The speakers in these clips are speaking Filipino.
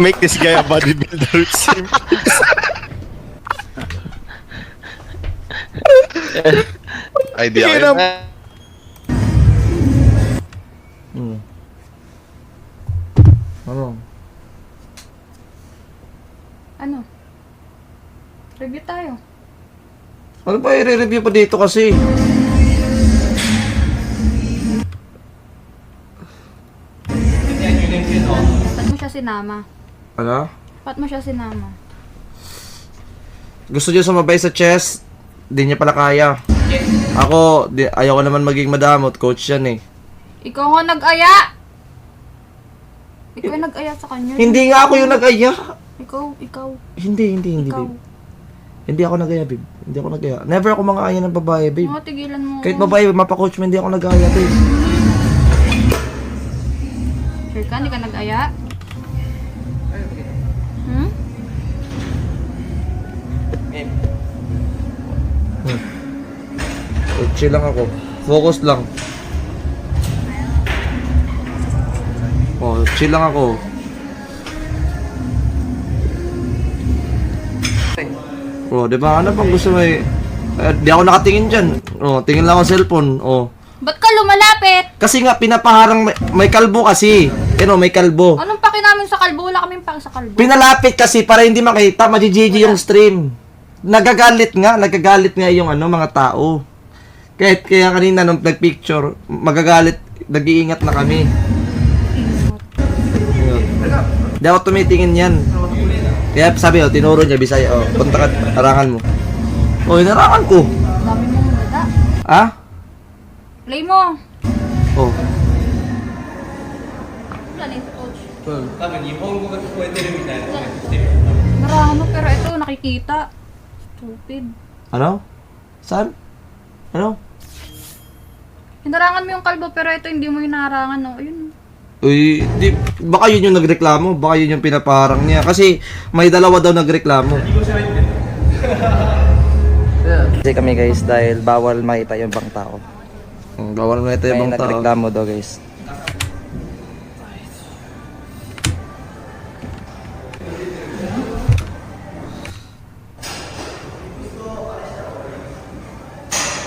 Make this guy a bodybuilder. Ay, di ako yun. Ano? Ano? Review tayo. Ano ba i-review pa dito kasi? Ba't mo siya sinama? Ano? Ba't mo siya sinama? Gusto niya sumabay sa chess, di niya pala kaya. Ako, ayaw ko naman maging madamot, coach yan eh. Ikaw nga nag-aya! Ikaw yung nag-aya sa kanya. Hindi nga ako yung nag-aya. Ikaw. Hindi, Ikaw. babe. Hindi ako nag-aya, babe. Hindi ako nag-aya. Never ako mga aya ng babae, babe. Mga tigilan mo. Kahit babae, mapa-coach mo, hindi ako nag-aya, babe. Sure ka? Hindi ka nag-aya? Hmm? Chill lang ako. Focus lang. Oh, chill lang ako. Oh, di ba? Ano bang gusto mo eh? Di ako nakatingin dyan. Oh, tingin lang ako sa cellphone. Oh. Ba't ka lumalapit? Kasi nga, pinapaharang may kalbo kasi. May kalbo. Anong paki namin sa kalbo? Wala kaming paki sa kalbo. Pinalapit kasi para hindi makita, majijiji yung stream. Nagagalit nga yung mga tao. Kaya kanina nung nag-picture, magagalit, nag-iingat na kami. Hindi ako tumitingin yan. Kaya sabi tinuro niya, Bisaya, punta ka, harangan mo. Hinarangan ko. Dami mong nada. Ha? Play mo. Oh. Wala na yung coach. Marano, pero ito, nakikita. Stupid. Ano? Saan? Ano? Hinarangan mo yung kalbo, pero ito hindi mo hinarangan, no? Ayun. Uy, baka yun yung nagreklamo, baka yun yung pinaparang niya. Kasi may dalawa daw nagreklamo. Kasi kami guys, dahil bawal makita yung ibang tao. Bawal makita yung ibang tao. May nagreklamo daw guys.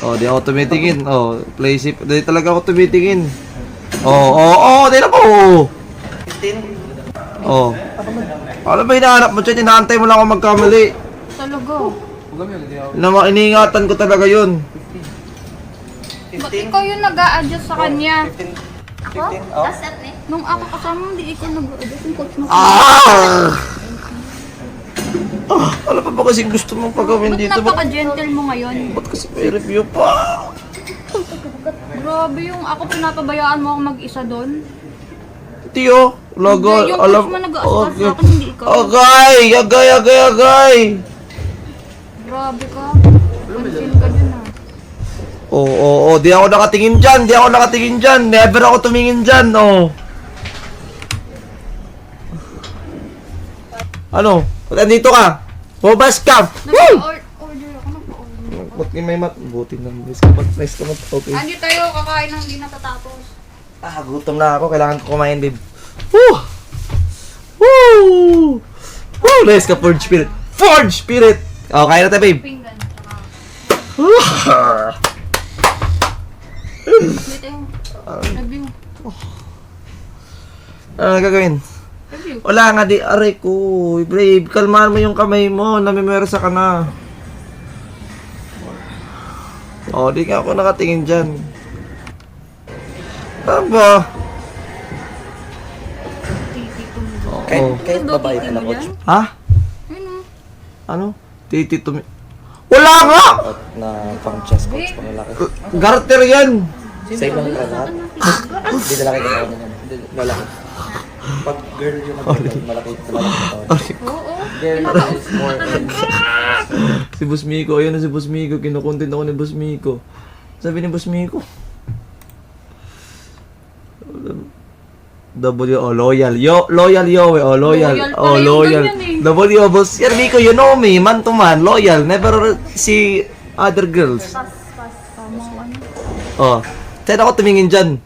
Oh, di ako tumitingin. Oh, play safe. Di talaga ako tumitingin. Di na po. 15. Oh. Ano ba hinahanap mo dyan? Hinaantay mo lang ako magkamali. Talaga. Iniingatan ko talaga yun. Ba't ikaw yung nag-a-adjust sa kanya? 15? Oh. Nung ako kasama, hindi ikaw nag-a-adjust yung coach mo. Ano pa ba kasi gusto mong pagawin Ba't dito? napaka-gentle mo ngayon? Ba't kasi may review pa? Grabe yung ako pinapabayaan mo ako mag-isa doon. Tiyo, logo, Hindi, yung alam. coach mo nag-a-askas sa akin, hindi ikaw. Agay! Grabe ka. Pansin ka dun ah. Di ako nakatingin dyan. Never ako tumingin dyan, Ano? Nandito ka? Bobas ka! Nag-order ako, nag-order. Buti may buti na. Nice ka mat. Okay. Andi tayo, kakain ng hindi natatapos. Gutom na ako. Kailangan ko kumain, babe. Woo! Nice ka, Forge Spirit! Kain na tayo, babe. Pinggan. Wait tayo. Review. Ano gagawin? Review. Wala nga di, aray ko. Brave, kalmahan mo yung kamay mo. Namimersa ka na. Di nga ako nakatingin dyan. Taba. Titito mo. Kahit babae pala, coach. Ha? Ayun o. Ano? Titito mi... Wala nga! Na pang chess coach, pang lalaki. Garter yan! Sa ibang lahat, hindi lalaki ka tao naman. Hindi lalaki. Pag girl yung malaki na tao. Oo. Girl is more Si Boss Miko, ayun na si Boss Miko. Kinukontent ako ni Boss Miko. Sabi ni Boss Miko. Loyal. Loyal. Loyal pala yun, ganyan Boss. Yan, Miko, you know me. Man to man. Loyal. Never see other girls. Tama ano. Saan ako tumingin dyan?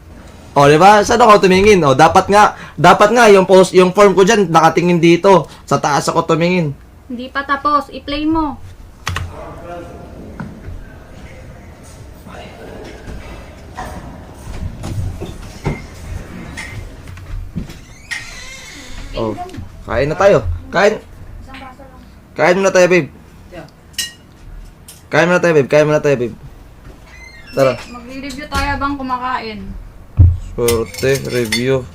O, di ba? Saan ako tumingin? O, dapat nga yung form ko diyan nakatingin dito. Sa taas ako tumingin. Hindi pa tapos. I-play mo. Oh, kain na tayo. Kain. Kain muna tayo, babe. Kain muna tayo, babe. Kain muna tayo, babe. Tara. Mag-review tayo habang kumakain. Sorte, review.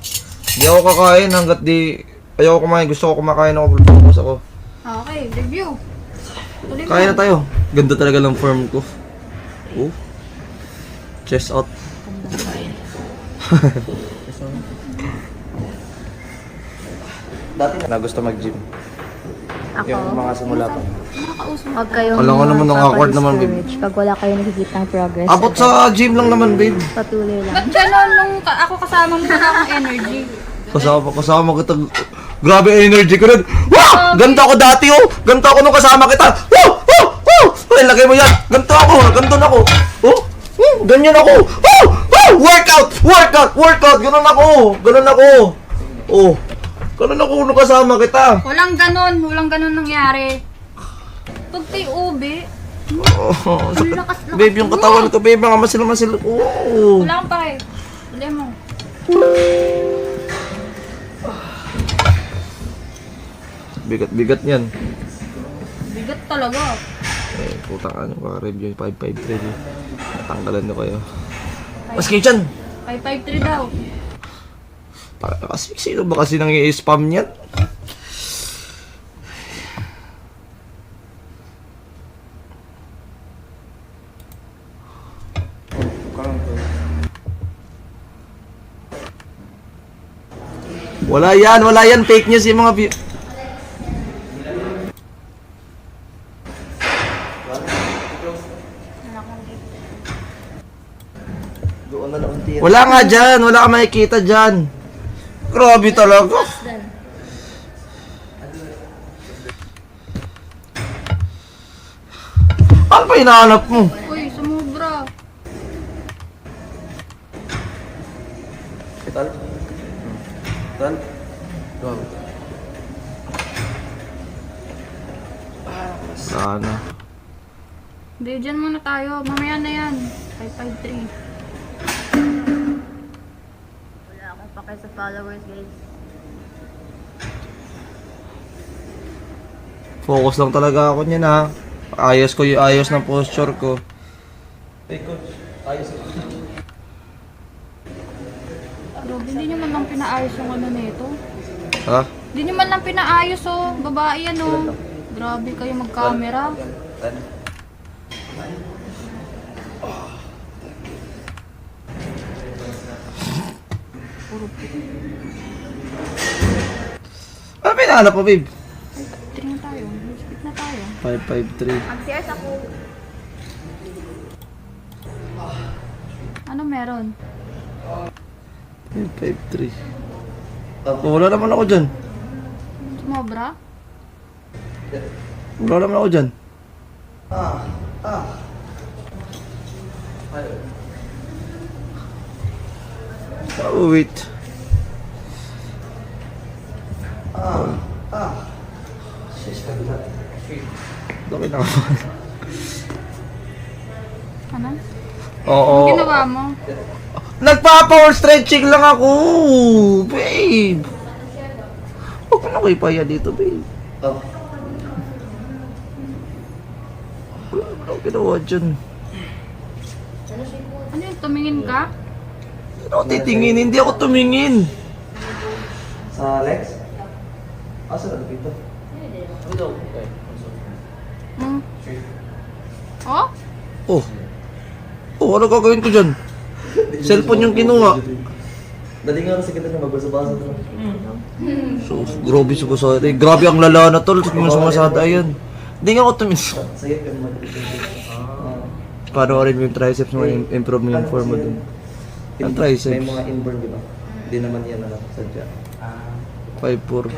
Hindi ako kakain hanggat di... Ayoko kumain. Gusto ko kumakain ako. Focus ako. Okay, review. Tuloy mo. Kain na tayo. Ganda talaga ng form ko. Oh. Chest out. Dati na gusto mag-gym. Yung mga simula pa. Huwag kayong Alam ko naman, ang awkward naman, babe. discourage pag wala kayong nakikitang progress. Abot sa gym lang naman, babe. Patuloy lang. Ba't gano'n nung ako kasama mo na akong energy? Kasama kita. Grabe energy ko rin. Wah! Ganto ako dati, oh! Ganto ako nung kasama kita. Wah! Wah! Wah! Ay, lagay mo yan. Ganto ako. Ganto na ako. Oh! Ganyan ako. Oh! Oh! Workout! Workout! Workout! Ganun ako. Ganun ako. Oh. Ganun ako nung kasama kita. Walang ganun nangyari. Pag kay ube, Oh, sakit. lakas. Babe, yung katawan ko, babe, mga masil-masil. Oh. Wala kang pake. Wala mo. Bigat-bigat yan. Bigat talaga. Eh, putang ano, baka-review 553. Natanggalan na kayo. Mas kayo dyan! 553 daw. Kasi sino ba kasi nang i-spam niyan? Wala yan, fake news yung mga view. Doon na lang unti. Wala nga dyan, wala ka makikita dyan. Grabe talaga. Ano pa hinahanap mo? Uy, sumubra. Tal. Tal. Sana. Hindi, dyan muna tayo. Mamaya na yan. 553. Wala akong pake sa followers, guys. Focus lang talaga ako niyan ha. Ayos ko yung ayos ng posture ko. Hey, coach. Ayos. Grabe, hindi nyo man lang pinaayos yung ano nito. Ha? Hindi nyo man lang pinaayos oh. Babae yan oh. Grabe kayo mag-camera. Tal. Ano pa hinahanap mo, babe? 553 na tayo. Speak na tayo. 553. Mag-CS ako. Ano meron? 553. Oh, wala naman ako dyan. Sumobra? Wala naman ako dyan. Oh, wait. Laki na ako. Ano? Oo. Ano ginawa mo? Nagpa-power stretching lang ako, babe. Huwag mo na kayo paya dito, babe. Oh. Wala ako ginawa dyan. Ano yun? Tumingin ka? Hindi ako titingin, hindi ako tumingin. Sa legs? Asa na dito? Hmm? Oh? Oh. Oh, ano gagawin ko dyan? Cellphone yung kinuha. Dali nga kasi kita na magbasa-basa. So, grabe sa basada. Grabe ang lala na tol. Yung sumasada yan. Hindi nga ako tumingin. Sige, yung mag-ibig. Panoorin mo yung triceps mo, improve mo yung form mo dun. Ang May triceps. mga inborn, di ba? Hindi naman yan na sadya. 5'4".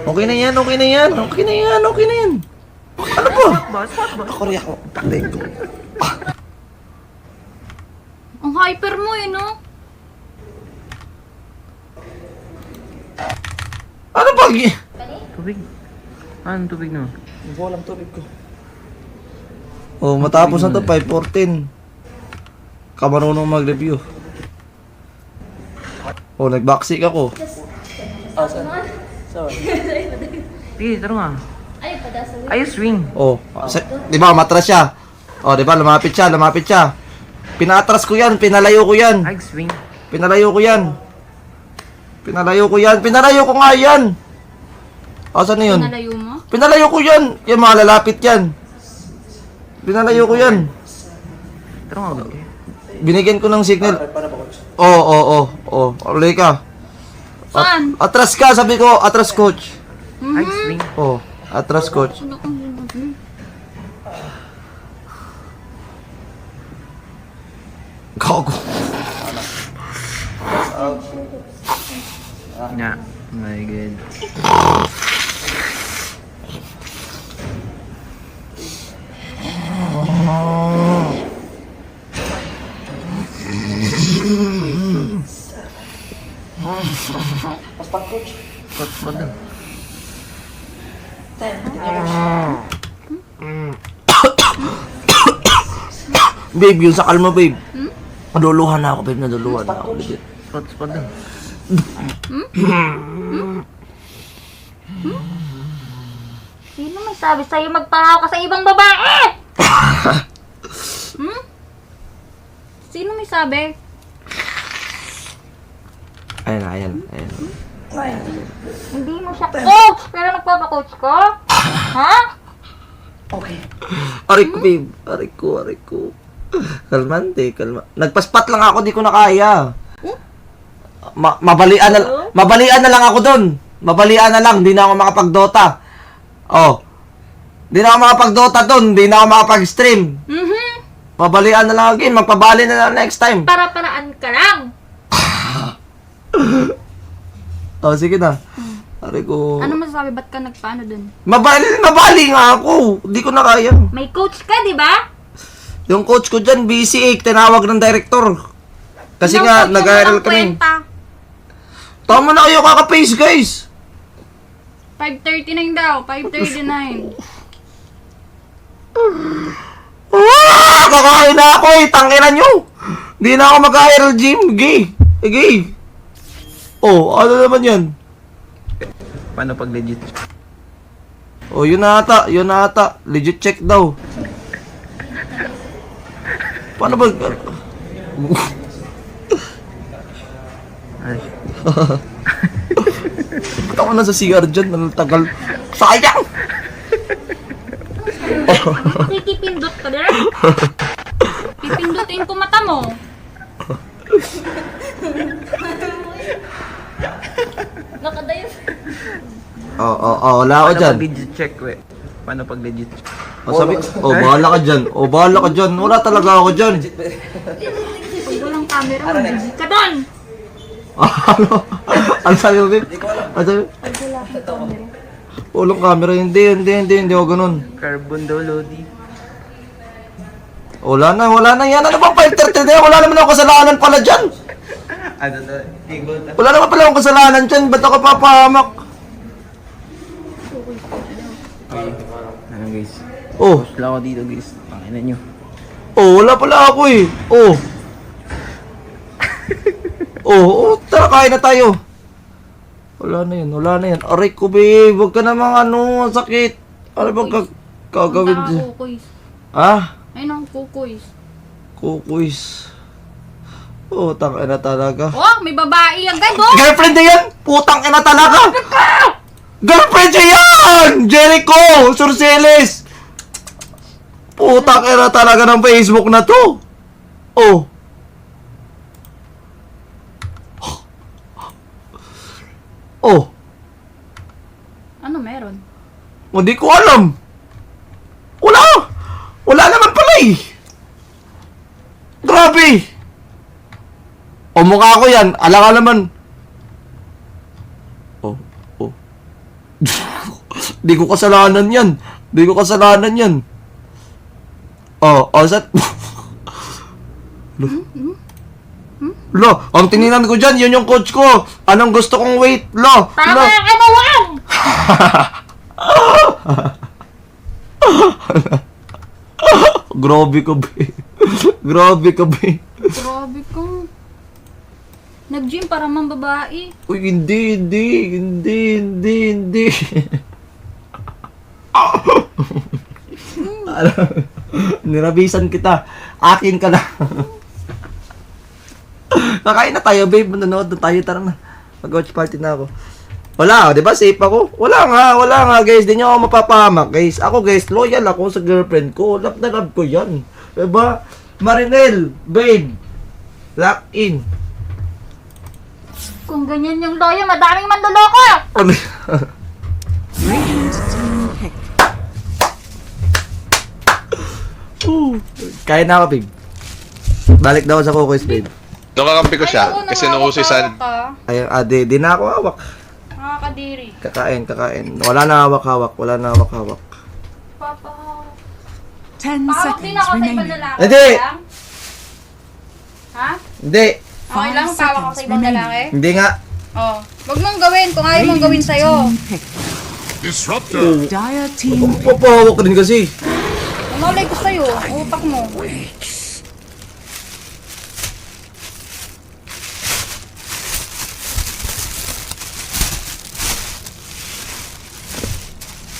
Okay na yan, okay na yan, okay na yan, okay na yan. Ano ba? Ako rin ako. Patay ko. Ang hyper mo eh, no? Ano pag... Tubig. Anong tubig no? Yung walang tubig ko. Oh, matapos na to, 5:14. Kamarunong mag-review. Oh, nag-backseat ako. Sige, tara nga. Ay, padasa. Ayos, swing. Oh, di ba, matras siya. Oh, di ba, lumapit siya. Pinatras ko yan, pinalayo ko yan. Ay, swing. Pinalayo ko nga yan. Asan na yun? Nalayo mo? Pinalayo ko yan. Yan, malalapit yan. Pinalayo ko yan. Tara nga, okay. Binigyan ko ng signal. Oo. Ulay ka. Saan? Atras ka, sabi ko, atras coach. Ay, swing. Oh, atras coach. Ano kang gagawin? Gago. Yeah. My God. Paspak lang. Babe, yung sakal mo, babe. Naduluhan na ako, babe. Naduluhan na ako. Legit. Spot lang. Sino may sabi sa'yo magpahaw ka sa ibang babae? Sino may sabi? Ayan. Hindi mo siya coach, pero nagpapakoach ko? Ha? Aray ko, babe. Aray ko. Kalmante. Nagpaspat lang ako, di ko na kaya. Mabalian na lang ako dun. Mabalian na lang, di na ako makapag-Dota. Oh. Di na ako makapag-Dota dun, di na ako makapag-stream. Mabalian na lang again, magpabali na lang next time. Para-paraan ka lang. Oh, sige na. Aray ko. Ano masasabi? Ba't ka nagpaano dun? Mabali nga ako. Di ko na kaya. May coach ka, di ba? Yung coach ko dyan, busy tinawag ng director. Kasi Yung nga, coach mo nag-aaral walang kami. kwenta. Tama na kayo kaka-face, guys. 5:39 daw. 5:39. Kakain na ako eh. Tangina nyo. Di na ako mag-aral gym. Gay. Oh, ano naman yan? Paano pag legit? Oh, yun na ata. Legit check daw. Paano ba? Ay. Ba't ako na sa CR dyan? Ang tagal. Sayang! Kikipindot ka din. Pipindutin ko mata mo. Nakadayo. Wala ako Paano dyan. pag legit check, we? Paano pag legit check? Bahala ka dyan. Wala talaga ako dyan. Pag walang camera, mag-busy ka dun. Ano sabi mo, babe? Ano sabi? Walang camera. Hindi ako ganun. Carbon daw, Lodi. Wala na yan. Ano ba 5:30 na yan? Wala naman akong kasalanan pala dyan. Ano to? Table na. Wala naman pala akong kasalanan dyan. Ba't ako papahamak? Ano guys? Oh, Wala ako dito guys. Panginan nyo. wala pala ako eh. Tara, kain na tayo. Wala na yan. Aray ko, babe. Huwag ka namang sakit. Ano bang gagawin Punta dyan? ka kukuis. Ha? Ayun ang kukuis. Kukuis. Tangin na talaga. Oh, may babae agad oh! Girlfriend niya yan! Putang ina talaga! Girlfriend niya yan! Jericho! Surceles! Putang ina talaga ng Facebook na to! Ano meron? Hindi ko alam! Wala naman pala eh! Grabe! Mukha ko yan. Alang naman. Di ko kasalanan yan. Lo, ang tininan ko dyan, yun yung coach ko. Anong gusto kong weight? Tama ka na, Grabe ka, be. Grabe ka, be. Grabe ka. Nag-gym para mang babae. Uy, hindi. Nirabisan kita. Akin ka na. Kakain na tayo, babe. Manonood na tayo. Tara na. Mag-watch party na ako. Wala, di ba? Safe ako? Wala nga, guys. Di nyo ako mapapahamak, guys. Ako, guys, loyal ako sa girlfriend ko. Love na love ko yan. Diba? Marinel, babe. Lock in. Kung ganyan yung loya, madaming manloloko! Ano? Kaya na ako, babe. Balik daw sa Coco's, babe. Nakakampi ko siya Ayaw, kasi nung uso nangawak-hawak sa... ka. Ay, di na ako hawak. Nakakadiri. Kakain. Wala na hawak-hawak. Papa. 10 Pahawak din ako sa ibang seconds lalaki. Hindi. Okay lang? Ha? Hindi. Okay lang, pahawak ako sa ibang lalaki? Hindi nga. Oh. Wag mong gawin kung ayaw mong gawin sa'yo. Dire team Papahawak ka din kasi. Mamalay ko sa'yo, utak mo.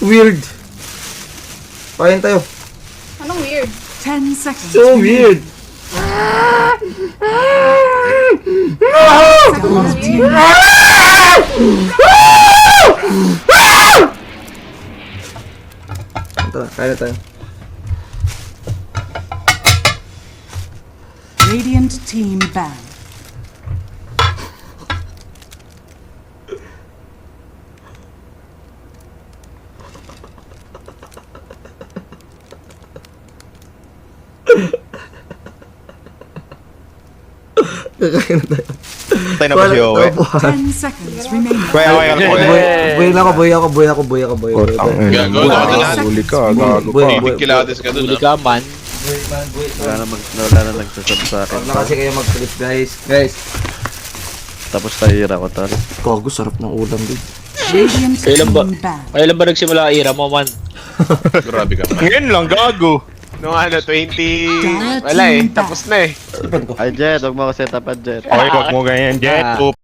Weird. Pahin tayo. Anong weird? 10 seconds. So weird. Tara, kaya tayo. Radiant team ban. Kaya na tayo. Tayo na ba si Owe? 10 seconds remaining. Kaya Buhay ako. Gago, Huli ka, gago Boy, ka. boy. Kilates ka dun, Huli ka man. Wala na nagsasab sa akin. Huwag na kasi kayo mag-flip, guys. Guys. Tapos tahira ko, tol. Gago, sarap ng ulam, dude. Radiant Kailan ba? team ban. Kailan ba nagsimula ang ira mo man? Grabe ka man. Ngayon lang, gago. Nung ano, 20... Dire Wala eh, team ban. tapos na eh. Ay, Jet, huwag mo ako set up at Jet. Okay, huwag mo ganyan, Jet.